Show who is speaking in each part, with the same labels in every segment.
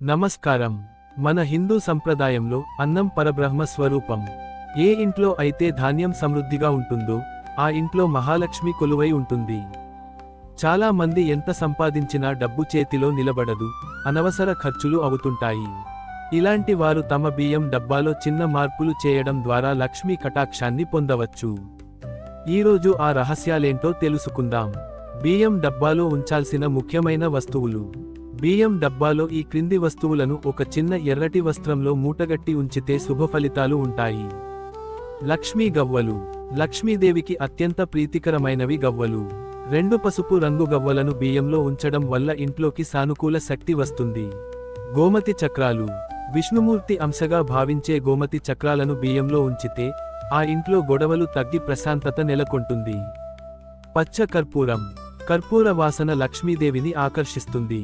Speaker 1: నమస్కారం. మన హిందూ సంప్రదాయంలో అన్నం పరబ్రహ్మ స్వరూపం. ఏ ఇంట్లో అయితే ధాన్యం సమృద్ధిగా ఉంటుందో ఆ ఇంట్లో మహాలక్ష్మి కొలువై ఉంటుంది. చాలా మంది ఎంత సంపాదించినా డబ్బు చేతిలో నిలబడదు, అనవసర ఖర్చులు అవుతుంటాయి. ఇలాంటి వారు తమ బియ్యం డబ్బాలో చిన్న మార్పులు చేయడం ద్వారా లక్ష్మీ కటాక్షాన్ని పొందవచ్చు. ఈరోజు ఆ రహస్యాలేంటో తెలుసుకుందాం. బియ్యం డబ్బాలో ఉంచాల్సిన ముఖ్యమైన వస్తువులు. బియ్యం డబ్బాలో ఈ క్రింది వస్తువులను ఒక చిన్న ఎర్రటి వస్త్రంలో మూటగట్టి ఉంచితే శుభ ఫలితాలు ఉంటాయి. లక్ష్మీ గవ్వలు. లక్ష్మీదేవికి అత్యంత ప్రీతికరమైనవి గవ్వలు. 2 పసుపు రంగు గవ్వలను బియ్యంలో ఉంచడం వల్ల ఇంట్లోకి సానుకూల శక్తి వస్తుంది. గోమతి చక్రాలు. విష్ణుమూర్తి అంశగా భావించే గోమతి చక్రాలను బియ్యంలో ఉంచితే ఆ ఇంట్లో గొడవలు తగ్గి ప్రశాంతత నెలకొంటుంది. పచ్చ కర్పూరం. కర్పూర వాసన లక్ష్మీదేవిని ఆకర్షిస్తుంది.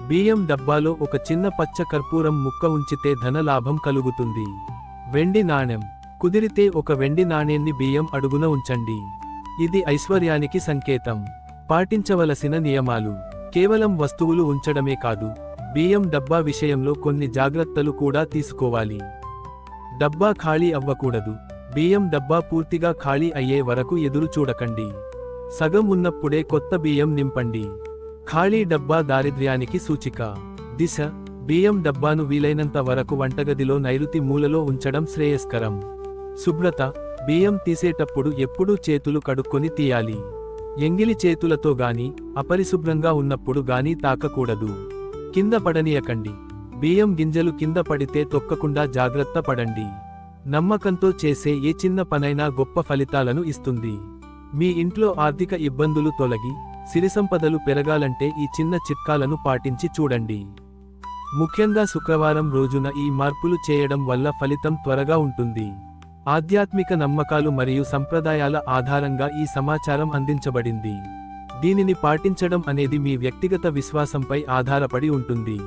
Speaker 1: బియ్యం డబ్బాలో ఒక చిన్న పచ్చ కర్పూరం ముక్క ఉంచితే ధన లాభం కలుగుతుంది. వెండి నాణెం. కుదిరితే ఒక వెండి నాణేన్ని బియ్యం అడుగున ఉంచండి. ఇది ఐశ్వర్యానికి సంకేతం. పాటించవలసిన నియమాలు. కేవలం వస్తువులు ఉంచడమే కాదు, బియ్యం డబ్బా విషయంలో కొన్ని జాగ్రత్తలు కూడా తీసుకోవాలి. డబ్బా ఖాళీ అవ్వకూడదు. బియ్యం డబ్బా పూర్తిగా ఖాళీ అయ్యే వరకు ఎదురు చూడకండి. సగం ఉన్నప్పుడే కొత్త బియ్యం నింపండి. ఖాళీ డబ్బా దారిద్ర్యానికి సూచిక. దిశ. బియ్యం డబ్బాను వీలైనంత వరకు వంటగదిలో నైరుతి మూలలో ఉంచడం శ్రేయస్కరం. శుభ్రత. బియ్యం తీసేటప్పుడు ఎప్పుడూ చేతులు కడుక్కొని తీయాలి. ఎంగిలి చేతులతో గాని, అపరిశుభ్రంగా ఉన్నప్పుడు గాని తాకకూడదు. కింద పడనీయకండి. బియ్యం గింజలు కింద పడితే తొక్కకుండా జాగ్రత్త పడండి. నమ్మకంతో చేసే ఏ చిన్న పనైనా గొప్ప ఫలితాలను ఇస్తుంది. మీ ఇంట్లో ఆర్థిక ఇబ్బందులు తొలగి సిరిసంపదలు పెరగాలంటే ఈ చిన్న చిట్కాలను పాటించి చూడండి. ముఖ్యంగా శుక్రవారం రోజున ఈ మార్పులు చేయడం వల్ల ఫలితం త్వరగా ఉంటుంది. ఆధ్యాత్మిక నమ్మకాలు మరియు సంప్రదాయాల ఆధారంగా ఈ సమాచారం అందించబడింది. దీనిని పాటించడం అనేది మీ వ్యక్తిగత విశ్వాసంపై ఆధారపడి ఉంటుంది.